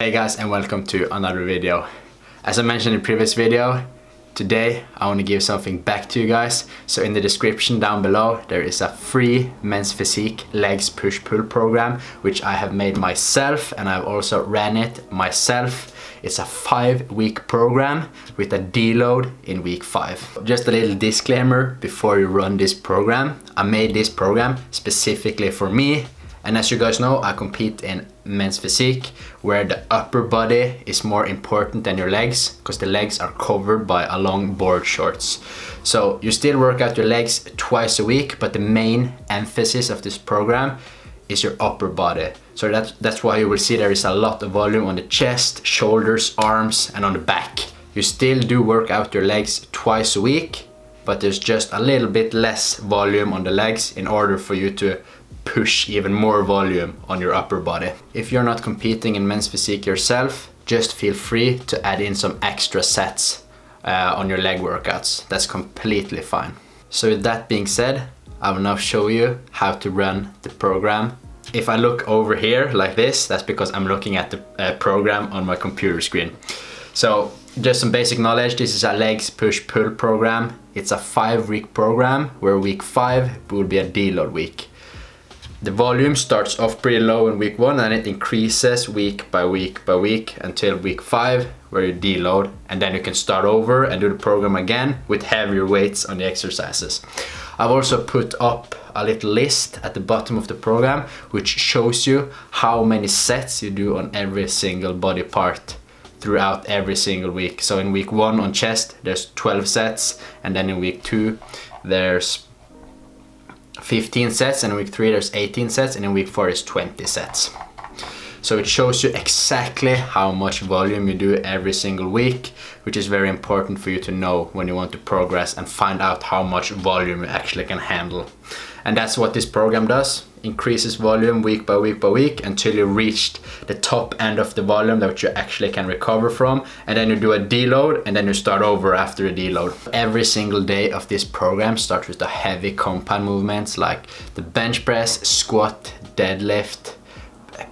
Hey guys, and welcome to another video. As I mentioned in the previous video, today I want to give something back to you guys. So in the description down below there is a free men's physique legs push-pull program which I have made myself, and I've also ran it myself. It's a 5-week program with a deload in week 5. Just a little disclaimer before you run this program. I made this program specifically for me. And as you guys know, I compete in men's physique where the upper body is more important than your legs, because the legs are covered by a long board shorts. So you still work out your legs twice a week, but the main emphasis of this program is your upper body. So that's why you will see there is a lot of volume on the chest, shoulders, arms, and on the back. You still do work out your legs twice a week, but there's just a little bit less volume on the legs in order for you to push even more volume on your upper body. If you're not competing in men's physique yourself, just feel free to add in some extra sets on your leg workouts. That's completely fine. So with that being said, I will now show you how to run the program. If I look over here like this, that's because I'm looking at the program on my computer screen. So just some basic knowledge, this is a legs push-pull program. It's a 5-week program where week 5 will be a deload week. The volume starts off pretty low in week 1 and it increases week by week by week until week 5 where you deload, and then you can start over and do the program again with heavier weights on the exercises. I've also put up a little list at the bottom of the program which shows you how many sets you do on every single body part throughout every single week. So in week 1 on chest there's 12 sets, and then in week 2 there's 15 sets, and in week 3 there's 18 sets, and in week 4 is 20 sets. So it shows you exactly how much volume you do every single week, which is very important for you to know when you want to progress and find out how much volume you actually can handle. And that's what this program does. Increases volume week by week by week until you reached the top end of the volume that you actually can recover from, and then you do a deload and then you start over after a deload. Every single day of this program starts with the heavy compound movements like the bench press, squat, deadlift,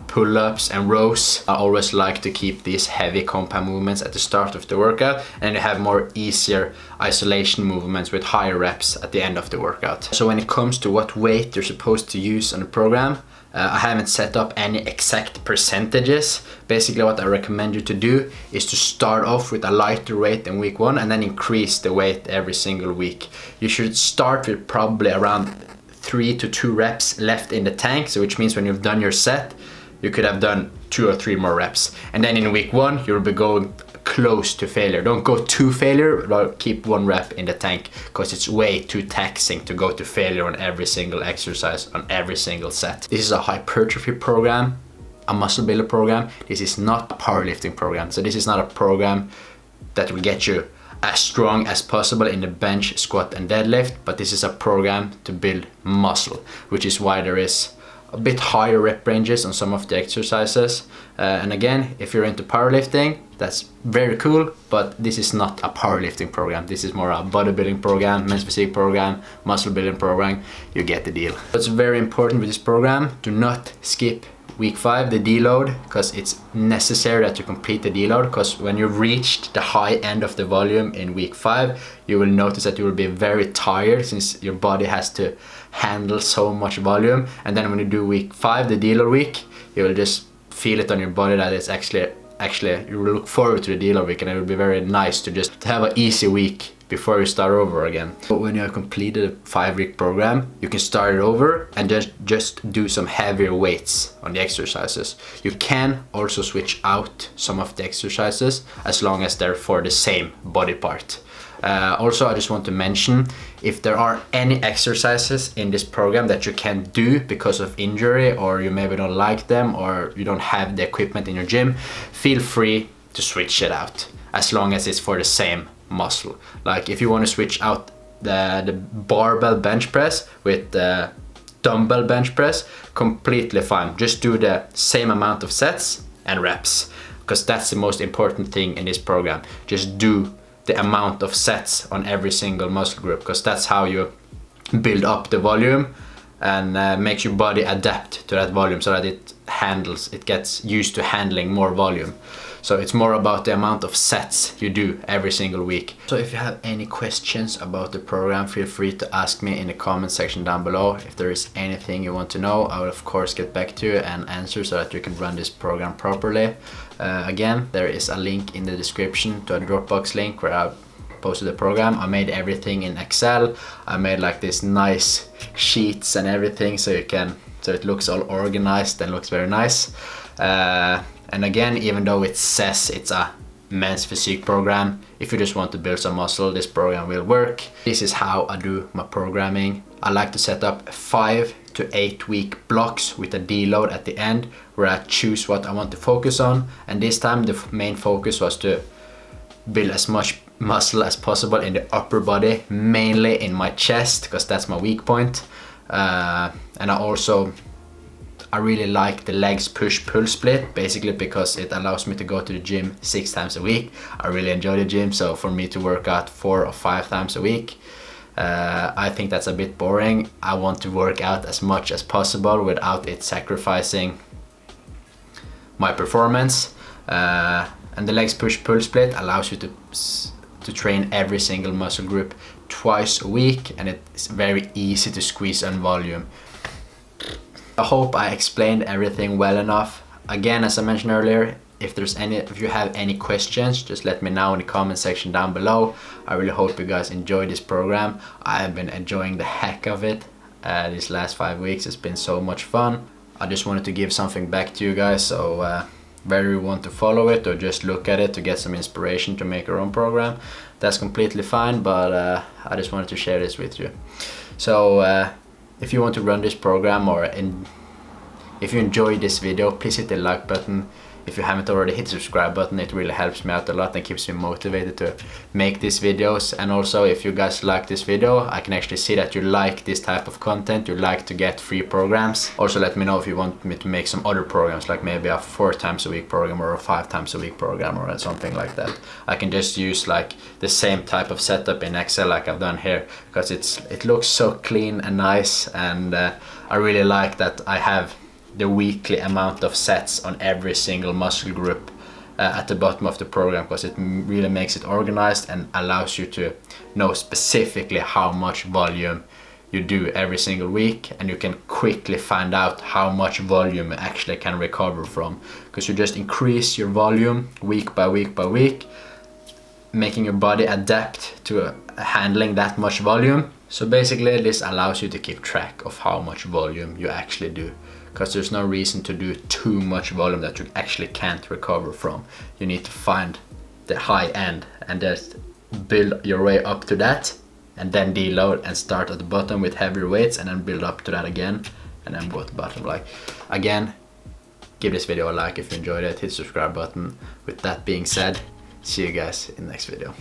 pull-ups and rows. I always like to keep these heavy compound movements at the start of the workout, and you have more easier isolation movements with higher reps at the end of the workout. So when it comes to what weight you're supposed to use on the program, I haven't set up any exact percentages. Basically what I recommend you to do is to start off with a lighter weight in week 1 and then increase the weight every single week. You should start with probably around 3 to 2 reps left in the tank, so which means when you've done your set you could have done 2 or 3 more reps, and then in week 1 you'll be going close to failure. Don't go to failure, but keep 1 rep in the tank, because it's way too taxing to go to failure on every single exercise, on every single set. This is a hypertrophy program, a muscle builder program. This is not a powerlifting program. So this is not a program that will get you as strong as possible in the bench, squat and deadlift, but this is a program to build muscle, which is why there is a bit higher rep ranges on some of the exercises. And again, if you're into powerlifting, that's very cool, but this is not a powerlifting program. This is more a bodybuilding program, men's physique program, muscle building program. You get the deal. It's very important with this program, do not skip week 5, the deload, because it's necessary that you complete the deload, because when you've reached the high end of the volume in week 5, you will notice that you will be very tired since your body has to handle so much volume. And then when you do week 5, the deload week, you will just feel it on your body that it's actually you will look forward to the deload week, and it will be very nice to just have an easy week before you start over again. But when you have completed a 5-week program, you can start it over and just do some heavier weights on the exercises. You can also switch out some of the exercises as long as they're for the same body part. Also, I just want to mention, if there are any exercises in this program that you can't do because of injury, or you maybe don't like them, or you don't have the equipment in your gym, feel free to switch it out as long as it's for the same muscle. Like if you want to switch out the barbell bench press with the dumbbell bench press, completely fine. Just do the same amount of sets and reps, because that's the most important thing in this program. Just do the amount of sets on every single muscle group, because that's how you build up the volume and makes your body adapt to that volume so that it gets used to handling more volume. So it's more about the amount of sets you do every single week. So if you have any questions about the program, feel free to ask me in the comment section down below. If there is anything you want to know, I will of course get back to you and answer so that you can run this program properly. Again, there is a link in the description to a Dropbox link where I posted the program. I made everything in Excel. I made like this nice sheets and everything so it looks all organized and looks very nice. And again, even though it says it's a men's physique program, if you just want to build some muscle, this program will work. This is how I do my programming. I like to set up 5 to 8 week blocks with a deload at the end where I choose what I want to focus on. And this time the main focus was to build as much muscle as possible in the upper body, mainly in my chest, because that's my weak point. And I really like the legs push-pull split, basically because it allows me to go to the gym 6 times a week. I really enjoy the gym, so for me to work out 4 or 5 times a week, I think that's a bit boring. I want to work out as much as possible without it sacrificing my performance. And the legs push-pull split allows you to train every single muscle group twice a week, and it's very easy to squeeze on volume. I hope I explained everything well enough. Again, as I mentioned earlier, if you have any questions, just let me know in the comment section down below. I really hope you guys enjoy this program. I have been enjoying the heck of it these last 5 weeks. It's been so much fun. I just wanted to give something back to you guys, so whether you want to follow it or just look at it to get some inspiration to make your own program, that's completely fine, but I just wanted to share this with you. So if you want to run this program, or if you enjoyed this video, please hit the like button. If you haven't already, hit the subscribe button. It really helps me out a lot and keeps me motivated to make these videos. And also, if you guys like this video, I can actually see that you like this type of content, you like to get free programs. Also, let me know if you want me to make some other programs, like maybe a 4 times a week program or a 5 times a week program or something like that. I can just use like the same type of setup in Excel like I've done here, because it looks so clean and nice, and I really like that I have the weekly amount of sets on every single muscle group at the bottom of the program, because it really makes it organized and allows you to know specifically how much volume you do every single week, and you can quickly find out how much volume you actually can recover from, because you just increase your volume week by week by week, making your body adapt to handling that much volume. So basically this allows you to keep track of how much volume you actually do, because there's no reason to do too much volume that you actually can't recover from. You need to find the high end and just build your way up to that, and then deload and start at the bottom with heavier weights, and then build up to that again, and then go to the bottom. Like, again, give this video a like if you enjoyed it, hit the subscribe button. With that being said, see you guys in the next video.